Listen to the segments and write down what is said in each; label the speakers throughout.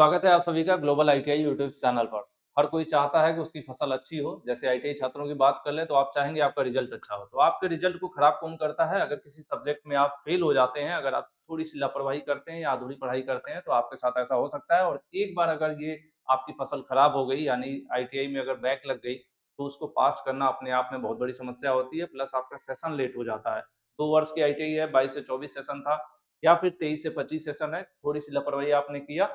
Speaker 1: स्वागत है आप सभी का ग्लोबल आईटीआई यूट्यूब चैनल पर। हर कोई चाहता है कि उसकी फसल अच्छी हो। जैसे आईटीआई छात्रों की बात कर लें तो आप चाहेंगे आपका रिजल्ट अच्छा हो। तो आपके रिजल्ट को खराब कौन करता है? अगर किसी सब्जेक्ट में आप फेल हो जाते हैं, अगर आप थोड़ी-सी लापरवाही करते हैं या अधूरी पढ़ाई करते हैं तो आपके साथ ऐसा हो सकता है। और एक बार अगर ये आपकी फसल खराब हो गई यानी आईटीआई में अगर बैक लग गई तो उसको पास करना अपने आप में बहुत बड़ी समस्या होती है, प्लस आपका सेशन लेट हो जाता है। 2 वर्ष की आईटीआई है, 22 से 24 सेशन था या फिर 23 से 25 सेशन है। थोड़ी-सी लापरवाही आपने किया,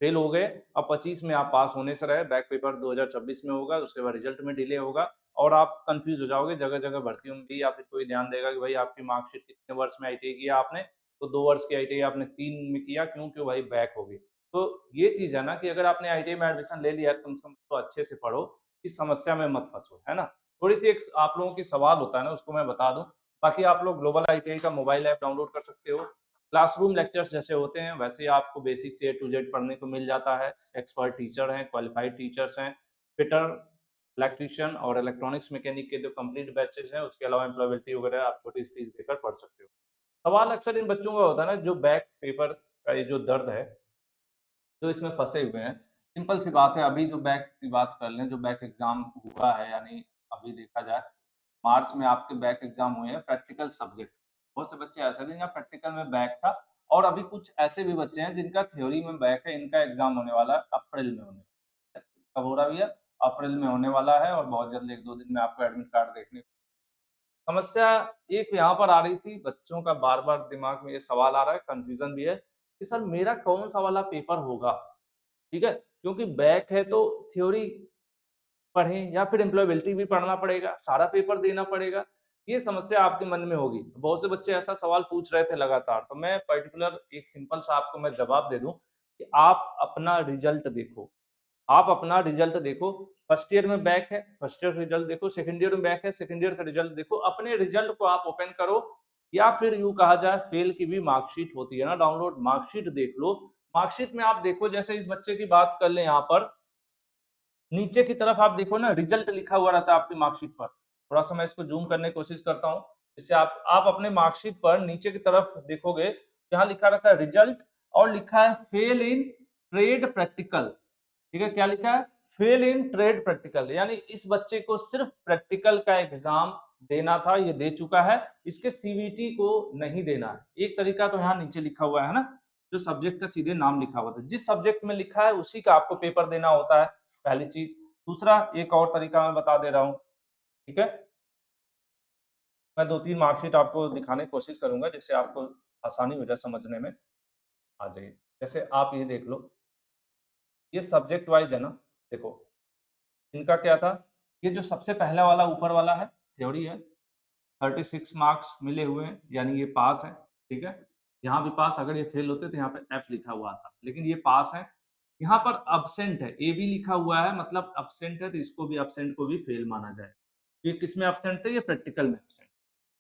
Speaker 1: फेल हो गए। अब 25 में आप पास होने से रहे, बैक पेपर 2026 में होगा, उसके बाद रिजल्ट में डिले होगा और आप कन्फ्यूज़ हो जाओगे। जगह-जगह भर्तियों में भी या फिर कोई ध्यान देगा कि भाई आपकी मार्कशीट कितने वर्ष में आईटीआई किया आपने, तो 2 वर्ष की आईटीआई आपने 3 में किया, क्यों भाई बैक हो गई। तो ये चीज़ है ना कि अगर आपने आईटीआई में एडमिशन ले लिया है, कम से कम तो अच्छे से पढ़ो, इस समस्या में मत फँसो, है ना? थोड़ी-सी एक आप लोगों की सवाल होता है ना, उसको मैं बता दूँ। बाकी आप लोग ग्लोबल आईटीआई का मोबाइल ऐप डाउनलोड कर सकते हो। क्लासरूम लेक्चर्स जैसे होते हैं वैसे ही आपको बेसिक से ए टू जेड पढ़ने को मिल जाता है। एक्सपर्ट टीचर हैं, क्वालिफाइड टीचर्स हैं, फिटर, इलेक्ट्रीशियन और इलेक्ट्रॉनिक्स मैकेनिक के जो कंप्लीट बैचेज़ हैं, उसके अलावा एम्प्लॉयबिलिटी वगैरह आप छोटी फीस देकर पढ़ सकते हो। सवाल अक्सर इन बच्चों का होता है ना, जो बैक पेपर का ये जो दर्द है, जो इसमें फँसे हुए हैं। सिंपल सी बात है, अभी जो बैक की बात कर लें, जो बैक एग्ज़ाम हुआ है यानी अभी देखा जाए, मार्च में आपके बैक एग्ज़ाम हुए हैं प्रैक्टिकल सब्जेक्ट। बहुत से बच्चे ऐसे थे जिनका प्रैक्टिकल में बैक था और अभी कुछ ऐसे भी बच्चे हैं जिनका थ्योरी में बैक है, इनका एग्ज़ाम होने वाला है अप्रैल में होने वाला है। कब हो रहा है भैया? अप्रैल में होने वाला है और बहुत जल्द 1-2 दिन में आपको एडमिट कार्ड देखने। समस्या एक यहाँ पर आ रही थी, बच्चों का बार-बार दिमाग में ये सवाल आ रहा है, कन्फ्यूज़न भी है कि सर मेरा कौन-सा वाला पेपर होगा? ठीक है? क्योंकि बैक है तो थ्योरी पढ़ें या फिर एम्प्लॉयबिलिटी भी पढ़ना पड़ेगा, सारा पेपर देना पड़ेगा, ये समस्या आपके मन में होगी। बहुत से बच्चे ऐसा सवाल पूछ रहे थे लगातार, तो मैं पर्टिकुलर एक सिंपल सा आपको मैं जवाब दे दूँ कि आप अपना रिज़ल्ट देखो। आप अपना रिज़ल्ट देखो, फर्स्ट ईयर में बैक है, फर्स्ट ईयर का रिज़ल्ट देखो, सेकंड ईयर में बैक है, सेकंड ईयर का रिज़ल्ट देखो, अपने रिज़ल्ट को आप ओपन करो या फिर यूँ कहा जाए फेल की भी मार्कशीट होती है ना डाउनलोड, मार्कशीट देख लो। मार्कशीट में आप देखो, जैसे इस बच्चे की बात कर लें यहाँ पर, नीचे की तरफ आप देखो ना रिज़ल्ट लिखा हुआ रहता है आपकी मार्कशीट पर। थोड़ा-सा मैं इसको ज़ूम करने की कोशिश करता हूँ। जैसे आप अपने मार्कशीट पर नीचे की तरफ देखोगे, यहाँ लिखा रहता है रिज़ल्ट और लिखा है फेल इन ट्रेड प्रैक्टिकल। ठीक है, क्या लिखा है? फेल इन ट्रेड प्रैक्टिकल, यानी इस बच्चे को सिर्फ़ प्रैक्टिकल का एग्ज़ाम देना था, ये दे चुका है, इसके सीवीटी को नहीं देना है। एक तरीका तो यहाँ नीचे लिखा हुआ है ना, जो सब्जेक्ट का सीधे नाम लिखा हुआ था। जिस सब्जेक्ट में लिखा है उसी का आपको पेपर देना होता है, पहली चीज़। दूसरा एक और तरीका मैं बता दे रहा हूँ, ठीक है? मैं 2-3 मार्कशीट आपको दिखाने की कोशिश करूँगा जिससे आपको आसानी हो जाए समझने में। आ जाइए, जैसे आप ये देख लो, ये सब्जेक्ट वाइज़ है ना, देखो इनका क्या था, ये जो सबसे पहला वाला ऊपर वाला है, थ्योरी है, 36 मार्क्स मिले हुए हैं, यानी ये पास है, ठीक है? यहाँ भी पास, अगर ये फेल होते तो यहाँ पे एफ लिखा हुआ आता, लेकिन ये पास है। यहाँ पर अब्सेंट है, ए बी लिखा हुआ है मतलब अब्सेंट है, तो इसको भी अब्सेंट को भी फेल माना जाएगा। ये किसमें अब्सेंट थे? ये प्रैक्टिकल में अब्सेंट।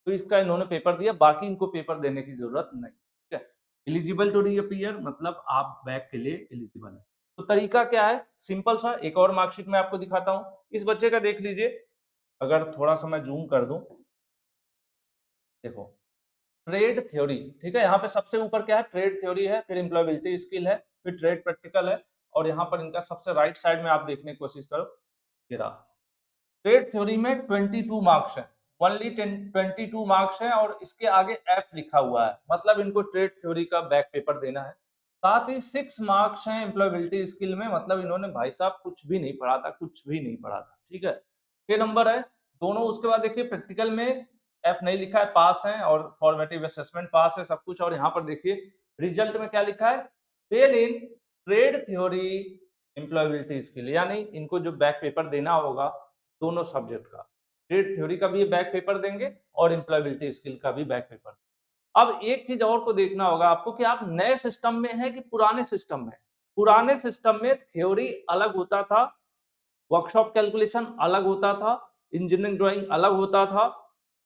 Speaker 1: तो इसका इन्होंने पेपर दिया, बाकी इनको पेपर देने की ज़रूरत नहीं, ठीक है? एलिजिबल टू रीअपीयर मतलब आप बैक के लिए एलिजिबल हैं। तो तरीका क्या है? सिंपल सा एक और मार्कशीट मैं आपको दिखाता हूँ। इस बच्चे का देख लीजिए, अगर थोड़ा-सा मैं ज़ूम कर दूँ, देखो ट्रेड थ्योरी, ठीक है? यहाँ पे सबसे ऊपर क्या है? ट्रेड थ्योरी है, फिर एम्प्लॉयबिलिटी स्किल है, फिर ट्रेड प्रैक्टिकल है और यहाँ पर इनका सबसे राइट साइड में आप देखने की कोशिश करो, ये रहा। ट्रेड थ्योरी में 22 मार्क्स हैं, ओनली 22 मार्क्स हैं और इसके आगे एफ लिखा हुआ है, मतलब इनको ट्रेड थ्योरी का बैक पेपर देना है। साथ ही 6 मार्क्स हैं एम्प्लॉयबिलिटी स्किल में, मतलब इन्होंने भाई साहब कुछ भी नहीं पढ़ा था, कुछ भी नहीं पढ़ा था, ठीक है? 6 नंबर है दोनों। उसके बाद देखिए प्रैक्टिकल में एफ नहीं लिखा है, पास है और फॉर्मेटिव असेसमेंट पास है सब कुछ। और यहाँ पर देखिए रिजल्ट में क्या लिखा है? Fail in trade theory employability skill, यानी इनको जो बैक पेपर देना होगा दोनों सब्जेक्ट का, ट्रेड थ्योरी का भी ये बैक पेपर देंगे और एम्प्लॉयबिलिटी स्किल का भी बैक पेपर। अब एक चीज और को देखना होगा आपको कि आप नए सिस्टम में हैं कि पुराने सिस्टम में। पुराने सिस्टम में थ्योरी अलग होता था, वर्कशॉप कैलकुलेशन अलग होता था, इंजीनियरिंग ड्राइंग अलग होता था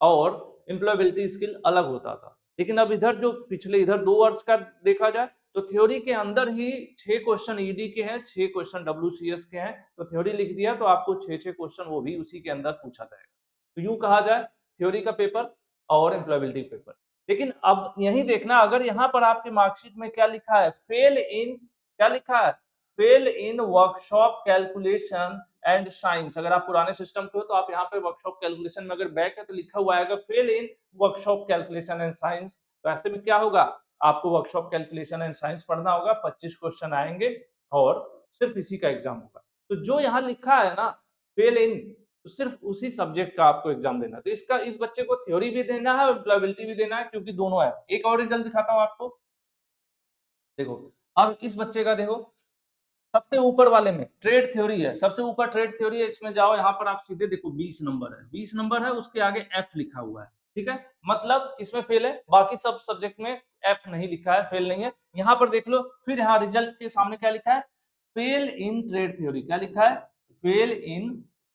Speaker 1: और एम्प्लॉयबिलिटी स्किल अलग होता था। लेकिन अब इधर जो पिछले इधर 2 वर्ष का देखा जाए तो थ्योरी के अंदर ही 6 क्वेश्चन ईडी के हैं, 6 क्वेश्चन डब्ल्यूसीएस के हैं। तो थ्योरी लिख दिया तो आपको 6-6 क्वेश्चन वो भी उसी के अंदर पूछा जाएगा। तो यूँ कहा जाए थ्योरी का पेपर और एम्प्लॉयबिलिटी पेपर। लेकिन अब यही देखना, अगर यहाँ पर आपके मार्कशीट में क्या लिखा है? फेल इन क्या लिखा है? Fail in workshop calculation and science. अगर आप पुराने सिस्टम के हो तो आप यहाँ पे वर्कशॉप कैलकुलेशन में अगर बैक है तो लिखा हुआ आएगा fail in workshop calculation and science. तो ऐसे में क्या होगा, आपको वर्कशॉप कैलकुलेशन एंड साइंस पढ़ना होगा, 25 क्वेश्चन आएंगे और सिर्फ इसी का एग्जाम होगा। तो जो यहाँ लिखा है ना फेल इन, तो सिर्फ उसी सब्जेक्ट का आपको एग्जाम देना है। तो इसका इस बच्चे को थ्योरी भी देना है और प्रोबेबिलिटी भी देना है, क्योंकि दोनों है। एक और रिजल्ट दिखाता हूँ आपको, देखो। अब इस बच्चे का देखो, सबसे ऊपर वाले में ट्रेड थ्योरी है, सबसे ऊपर ट्रेड थ्योरी है, इसमें जाओ, यहाँ पर आप सीधे देखो 20 नंबर है, 20 नंबर है, उसके आगे एफ लिखा हुआ है, ठीक है, मतलब इसमें फेल है, बाकी सब सब्जेक्ट में एफ नहीं लिखा है, फेल नहीं है। यहाँ पर देख लो, फिर यहाँ रिजल्ट के सामने क्या लिखा है, फेल इन ट्रेड थ्योरी। क्या लिखा है, फेल इन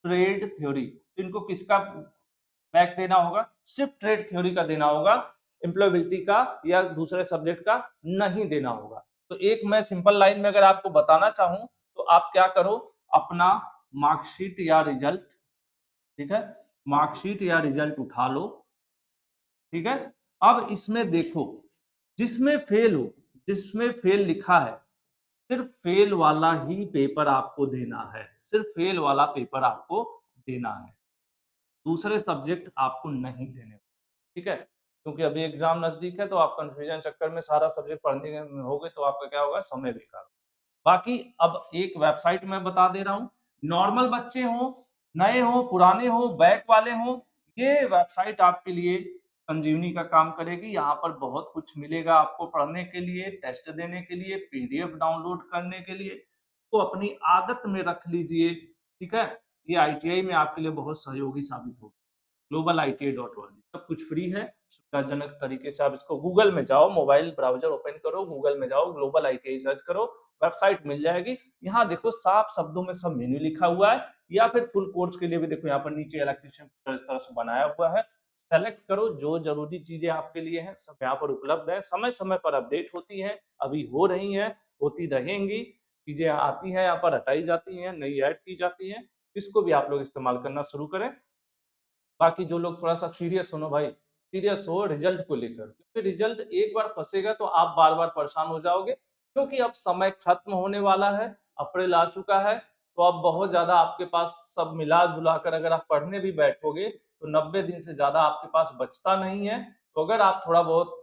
Speaker 1: ट्रेड थ्योरी। इनको किसका बैक देना होगा, सिर्फ ट्रेड थ्योरी का देना होगा, एम्प्लॉयबिलिटी का या दूसरे सब्जेक्ट का नहीं देना होगा। तो एक मैं सिंपल लाइन में अगर आपको बताना चाहूं तो आप क्या करो, अपना मार्कशीट या रिजल्ट, ठीक है, मार्कशीट या रिजल्ट उठा लो, ठीक है। अब इसमें देखो, जिसमें फेल हो, जिसमें फेल लिखा है, सिर्फ फेल वाला ही पेपर आपको देना है, सिर्फ फेल वाला पेपर आपको देना है, दूसरे सब्जेक्ट आपको नहीं देने, ठीक है। क्योंकि अभी एग्जाम नजदीक है तो आप कंफ्यूजन चक्कर में सारा सब्जेक्ट पढ़ने में होगे तो आपका क्या होगा, समय बेकार। बाकी अब एक वेबसाइट मैं बता दे रहा हूँ, नॉर्मल बच्चे हो, नए हो, पुराने हो, बैक वाले हो, ये वेबसाइट आपके लिए संजीवनी का काम करेगी। यहाँ पर बहुत कुछ मिलेगा आपको पढ़ने के लिए, टेस्ट देने के लिए, पीडीएफ डाउनलोड करने के लिए, तो अपनी आदत में रख लीजिए, ठीक है। ये आईटीआई में आपके लिए बहुत सहयोगी साबित होगा। globalitia.org सब कुछ फ्री है, सुविधाजनक तरीके से आप इसको गूगल में जाओ, मोबाइल ब्राउजर ओपन करो, गूगल में जाओ, ग्लोबल आईटीआई सर्च करो, वेबसाइट मिल जाएगी। यहाँ देखो साफ शब्दों में सब मेन्यू लिखा हुआ है, या फिर फुल कोर्स के लिए भी देखो यहाँ पर नीचे इलेक्ट्रीशियन इस तरह से बनाया हुआ है। सेलेक्ट करो, जो जरूरी चीजें आपके लिए हैं सब यहाँ पर उपलब्ध है, समय समय पर अपडेट होती है, अभी हो रही है, होती रहेंगी, चीजें आती हैं यहाँ पर, हटाई जाती हैं, नई ऐड की जाती है, इसको भी आप लोग इस्तेमाल करना शुरू करें। बाकी जो लोग थोड़ा सा सीरियस हो ना भाई, सीरियस हो रिजल्ट को लेकर, क्योंकि रिजल्ट एक बार फंसेगा तो आप बार बार परेशान हो जाओगे, क्योंकि अब समय खत्म होने वाला है, अप्रैल आ चुका है, तो अब बहुत ज्यादा आपके पास सब मिला जुला कर अगर आप पढ़ने भी बैठोगे तो 90 दिन से ज्यादा आपके पास बचता नहीं है। तो अगर आप थोड़ा बहुत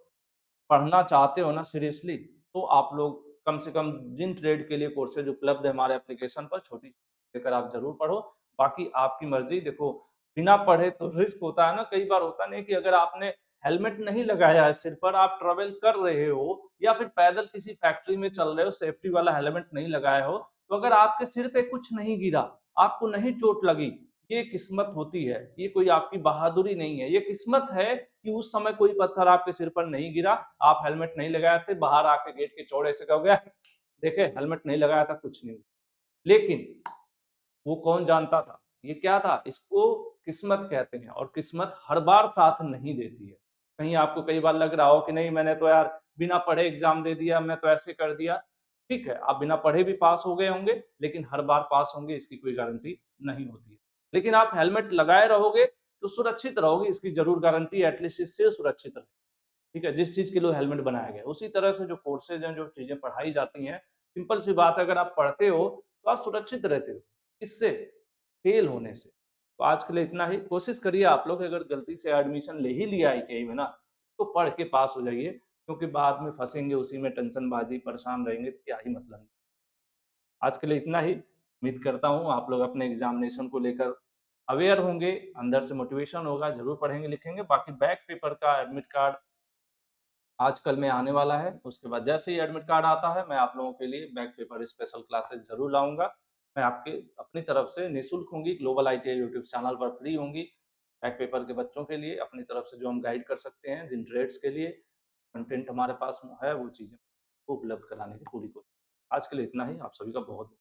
Speaker 1: पढ़ना चाहते हो ना सीरियसली, तो आप लोग कम से कम जिन ट्रेड के लिए कोर्सेज उपलब्ध है हमारे एप्लीकेशन पर, छोटी लेकर आप जरूर पढ़ो। बाकी आपकी मर्जी, देखो बिना पढ़े तो रिस्क होता है ना, कई बार होता नहीं कि अगर आपने हेलमेट नहीं लगाया है सिर पर, आप ट्रेवल कर रहे हो या फिर पैदल किसी फैक्ट्री में चल रहे हो, सेफ्टी वाला हेलमेट नहीं लगाए हो, तो अगर आपके सिर पे कुछ नहीं गिरा, आपको नहीं चोट लगी, ये किस्मत होती है, ये कोई आपकी बहादुरी नहीं है, ये किस्मत है कि उस समय कोई पत्थर आपके सिर पर नहीं गिरा, आप हेलमेट नहीं लगाए थे, बाहर आके गेट के चौड़े से कहोगे देखे हेलमेट नहीं लगाया था, कुछ नहीं। लेकिन वो कौन जानता था ये क्या था, इसको किस्मत कहते हैं, और किस्मत हर बार साथ नहीं देती है। कहीं आपको कई बार लग रहा हो कि नहीं मैंने तो यार बिना पढ़े एग्जाम दे दिया, मैं तो ऐसे कर दिया, ठीक है, आप बिना पढ़े भी पास हो गए होंगे, लेकिन हर बार पास होंगे इसकी कोई गारंटी नहीं होती है। लेकिन आप हेलमेट लगाए रहोगे तो सुरक्षित रहोगे, इसकी जरूर गारंटी, एटलीस्ट इससे सुरक्षित रहे, ठीक है, जिस चीज के लिए हेलमेट बनाया गया है। उसी तरह से जो कोर्सेज हैं, जो चीजें पढ़ाई जाती हैं, सिंपल सी बात है, अगर आप पढ़ते हो तो आप सुरक्षित रहते हो, इससे फेल होने से। तो आज के लिए इतना ही, कोशिश करिए आप लोग अगर गलती से एडमिशन ले ही लिया आईटीआई में ना, तो पढ़ के पास हो जाइए, क्योंकि बाद में फंसेंगे उसी में, टेंशनबाजी, परेशान रहेंगे, तो क्या ही मतलब। आज के लिए इतना ही, उम्मीद करता हूँ आप लोग अपने एग्जामिनेशन को लेकर अवेयर होंगे, अंदर से मोटिवेशन होगा, जरूर पढ़ेंगे लिखेंगे। बाकी बैक पेपर का एडमिट कार्ड आजकल में आने वाला है, उसके बाद जैसे ही एडमिट कार्ड आता है मैं आप लोगों के लिए बैक पेपर स्पेशल क्लासेस ज़रूर लाऊँगा। मैं आपके अपनी तरफ से निःशुल्क होंगी, ग्लोबल आईटीआई यूट्यूब चैनल पर फ्री होंगी, बैक पेपर के बच्चों के लिए अपनी तरफ से जो हम गाइड कर सकते हैं, जिन ट्रेड्स के लिए कंटेंट हमारे पास है, वो चीज़ें उपलब्ध कराने की पूरी कोशिश। आज के लिए इतना ही, आप सभी का बहुत